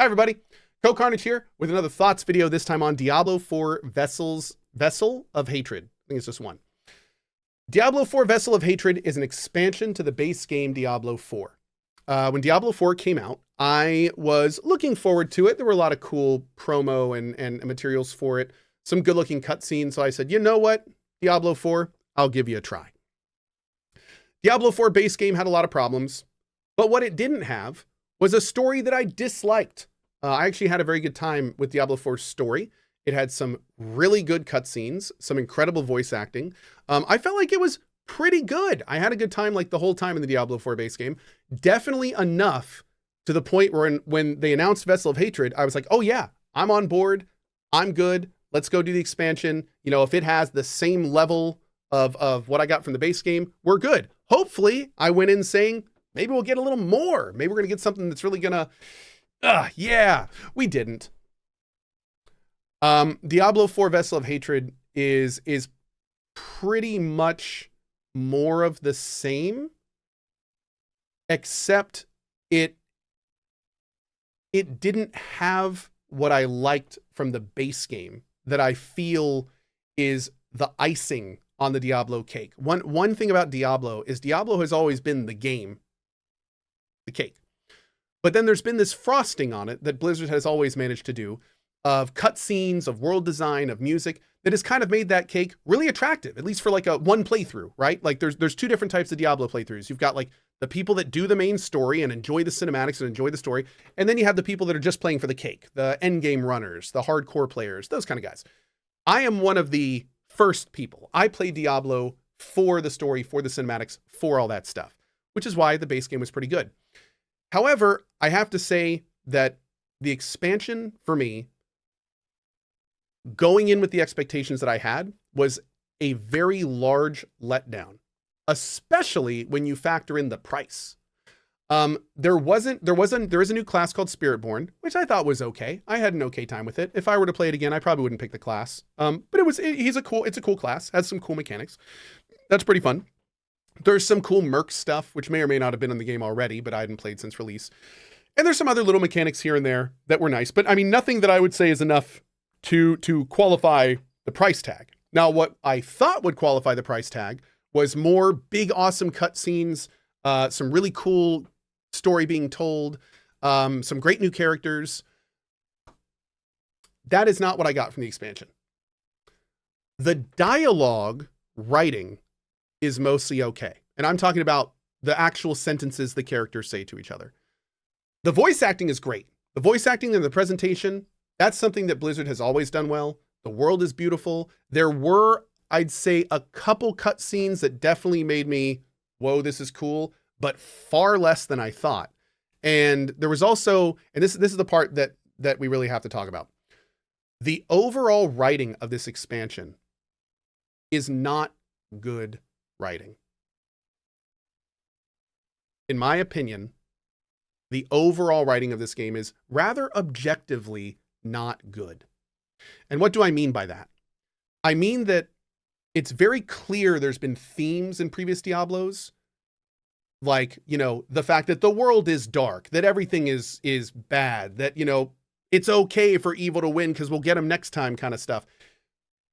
Hi everybody, CohhCarnage here with another thoughts video, this time on Diablo 4 Vessel of Hatred. I think it's just one. Diablo 4 Vessel of Hatred is an expansion to the base game Diablo 4. When Diablo 4 came out, I was looking forward to it. There were a lot of cool promo and materials for it, some good looking cutscenes. So I said, you know what, Diablo 4, I'll give you a try. Diablo 4 base game had a lot of problems, but what it didn't have was a story that I disliked. I actually had a very good time with Diablo 4's story. It had some really good cutscenes, some incredible voice acting. I felt like it was pretty good. I had a good time like the whole time in the Diablo 4 base game. Definitely enough to the point where when they announced Vessel of Hatred, I was like, oh yeah, I'm on board. I'm good. Let's go do the expansion. You know, if it has the same level of what I got from the base game, we're good. Hopefully I went in saying, maybe we'll get a little more. Maybe we're going to get something that's really going to, yeah, we didn't. Diablo 4 Vessel of Hatred is pretty much more of the same, except it didn't have what I liked from the base game that I feel is the icing on the Diablo cake. One thing about Diablo is Diablo has always been the game, the cake. But then there's been this frosting on it that Blizzard has always managed to do, of cutscenes, of world design, of music, that has kind of made that cake really attractive, at least for like a one playthrough, right? Like there's two different types of Diablo playthroughs. You've got like the people that do the main story and enjoy the cinematics and enjoy the story. And then you have the people that are just playing for the cake, the end game runners, the hardcore players, those kind of guys. I am one of the first people. I played Diablo for the story, for the cinematics, for all that stuff, which is why the base game was pretty good. However, I have to say that the expansion for me, going in with the expectations that I had, was a very large letdown, especially when you factor in the price. There is a new class called Spiritborn, which I thought was okay. I had an okay time with it. If I were to play it again, I probably wouldn't pick the class. But it's a cool class, has some cool mechanics. That's pretty fun. There's some cool merc stuff, which may or may not have been in the game already, but I hadn't played since release. And there's some other little mechanics here and there that were nice, but I mean, nothing that I would say is enough to qualify the price tag. Now, what I thought would qualify the price tag was more big, awesome cutscenes, some really cool story being told, some great new characters. That is not what I got from the expansion. The dialogue writing is mostly okay. And I'm talking about the actual sentences the characters say to each other. The voice acting is great. The voice acting and the presentation, that's something that Blizzard has always done well. The world is beautiful. There were, I'd say, a couple cutscenes that definitely made me, whoa, this is cool, but far less than I thought. And there was also, and this is the part that we really have to talk about. The overall writing of this expansion is not good writing. In my opinion, the overall writing of this game is rather objectively not good. And what do I mean by that? I mean that it's very clear there's been themes in previous Diablos, like, you know, the fact that the world is dark, that everything is bad, that, you know, it's okay for evil to win because we'll get them next time kind of stuff.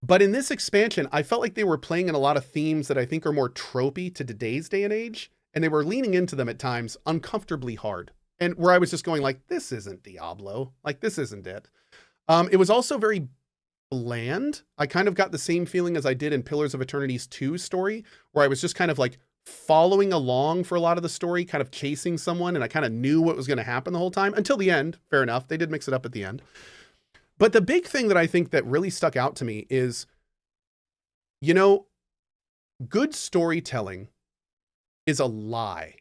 But in this expansion, I felt like they were playing in a lot of themes that I think are more tropey to today's day and age, and they were leaning into them at times uncomfortably hard. And where I was just going like, this isn't Diablo. Like, this isn't it. It was also very bland. I kind of got the same feeling as I did in Pillars of Eternity's 2 story, where I was just kind of like following along for a lot of the story, kind of chasing someone, and I kind of knew what was going to happen the whole time until the end. Fair enough. They did mix it up at the end. But the big thing that I think that really stuck out to me is, you know, good storytelling is a lie.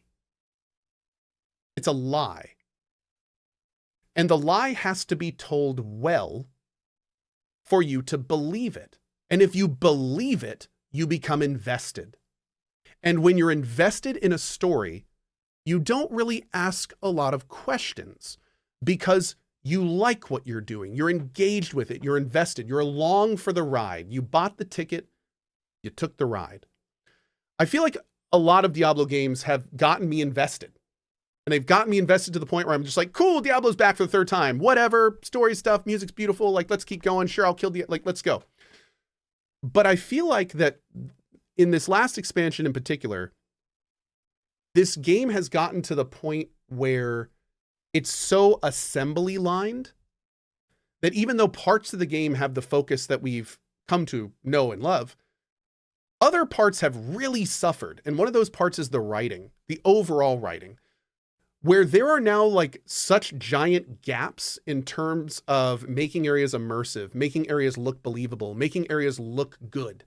It's a lie. And the lie has to be told well for you to believe it. And if you believe it, you become invested. And when you're invested in a story, you don't really ask a lot of questions because you like what you're doing. You're engaged with it. You're invested. You're along for the ride. You bought the ticket. You took the ride. I feel like a lot of Diablo games have gotten me invested. And they've gotten me invested to the point where I'm just like, cool, Diablo's back for the third time. Whatever, story stuff, music's beautiful. Like, let's keep going. Sure, I'll kill let's go. But I feel like that in this last expansion in particular, this game has gotten to the point where it's so assembly lined that even though parts of the game have the focus that we've come to know and love, other parts have really suffered. And one of those parts is the writing, the overall writing, where there are now like such giant gaps in terms of making areas immersive, making areas look believable, making areas look good.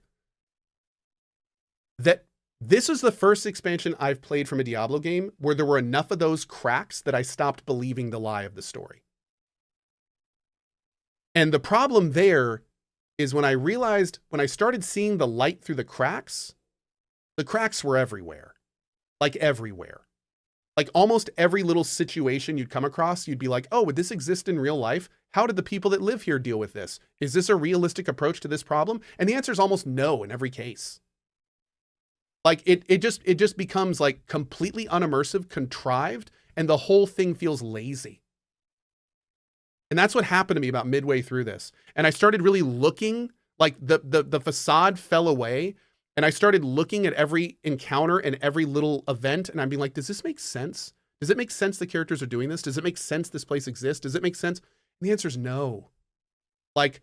That this is the first expansion I've played from a Diablo game where there were enough of those cracks that I stopped believing the lie of the story. And the problem there is when I started seeing the light through the cracks were everywhere. Like everywhere. Like almost every little situation you'd come across, you'd be like, oh, would this exist in real life? How did the people that live here deal with this? Is this a realistic approach to this problem? And the answer is almost no in every case. Like it just becomes like completely unimmersive, contrived, and the whole thing feels lazy. And that's what happened to me about midway through this. And I started really looking, like the facade fell away. And I started looking at every encounter and every little event, and I'm being like, does this make sense? Does it make sense the characters are doing this? Does it make sense this place exists? Does it make sense? And the answer is no. Like,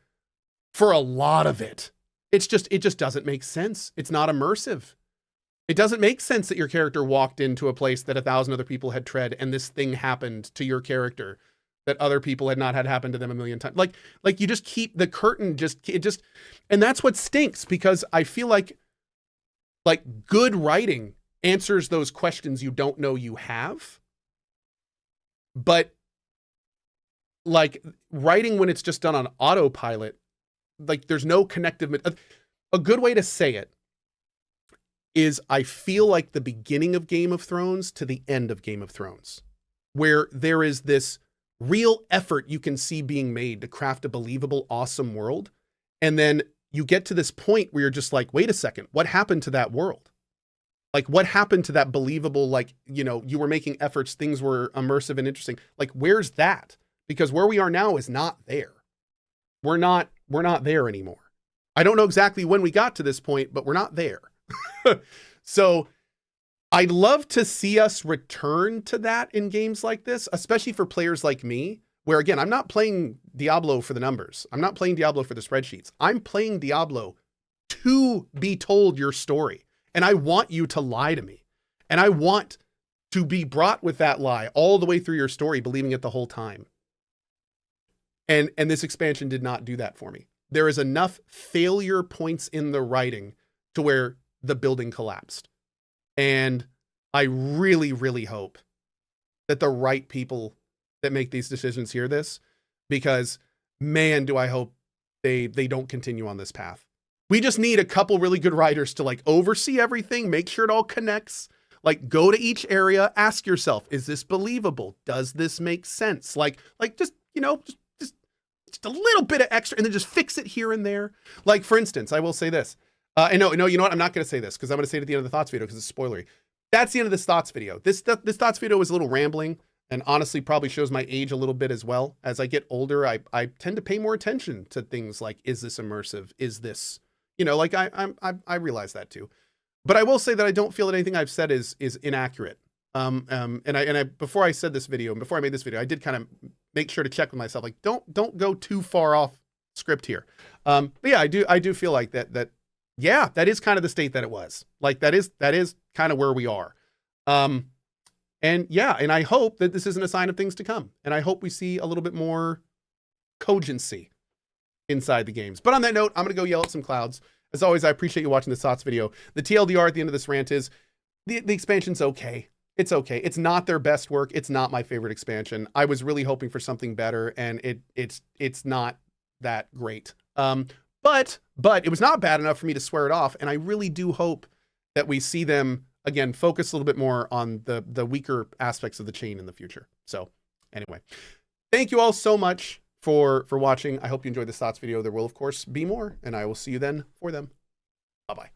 for a lot of it, it just doesn't make sense. It's not immersive. It doesn't make sense that your character walked into a place that 1,000 other people had tread, and this thing happened to your character that other people had not had happen to them a million times. Like you just keep the curtain and that's what stinks, because I feel like good writing answers those questions you don't know you have. But like writing when it's just done on autopilot, like there's no connective. A good way to say it is I feel like the beginning of Game of Thrones to the end of Game of Thrones, where there is this real effort you can see being made to craft a believable, awesome world. And then you get to this point where you're just like, wait a second, what happened to that world? Like, what happened to that believable, like, you were making efforts, things were immersive and interesting. Like, where's that? Because where we are now is not there. We're not there anymore. I don't know exactly when we got to this point, but we're not there. So I'd love to see us return to that in games like this, especially for players like me, where again, I'm not playing Diablo for the numbers. I'm not playing Diablo for the spreadsheets. I'm playing Diablo to be told your story. And I want you to lie to me. And I want to be brought with that lie all the way through your story, believing it the whole time. And this expansion did not do that for me. There is enough failure points in the writing to where the building collapsed. And I really, really hope that the right people that make these decisions hear this, because man, do I hope they don't continue on this path. We just need a couple really good writers to like oversee everything, make sure it all connects, like go to each area, ask yourself, is this believable? Does this make sense? Like just a little bit of extra, and then just fix it here and there. Like for instance, I will say this. And no, you know what? I'm not going to say this because I'm going to say it at the end of the thoughts video because it's spoilery. That's the end of this thoughts video. This thoughts video was a little rambling and honestly probably shows my age a little bit as well. As I get older, I tend to pay more attention to things like, is this immersive? Is this, like I realize that too. But I will say that I don't feel that anything I've said is inaccurate. And I before I said this video and before I made this video, I did kind of make sure to check with myself, like don't go too far off script here. But yeah, I do feel like that yeah, that is kind of the state that it was. Like that is kind of where we are. And yeah, and I hope that this isn't a sign of things to come. And I hope we see a little bit more cogency inside the games. But on that note, I'm going to go yell at some clouds. As always, I appreciate you watching this thoughts video. The TLDR at the end of this rant is the expansion's okay. It's okay. It's not their best work. It's not my favorite expansion. I was really hoping for something better, and it's not that great. But it was not bad enough for me to swear it off. And I really do hope that we see them again, focus a little bit more on the weaker aspects of the chain in the future. So anyway, thank you all so much for watching. I hope you enjoyed this thoughts video. There will of course be more, and I will see you then for them. Bye-bye.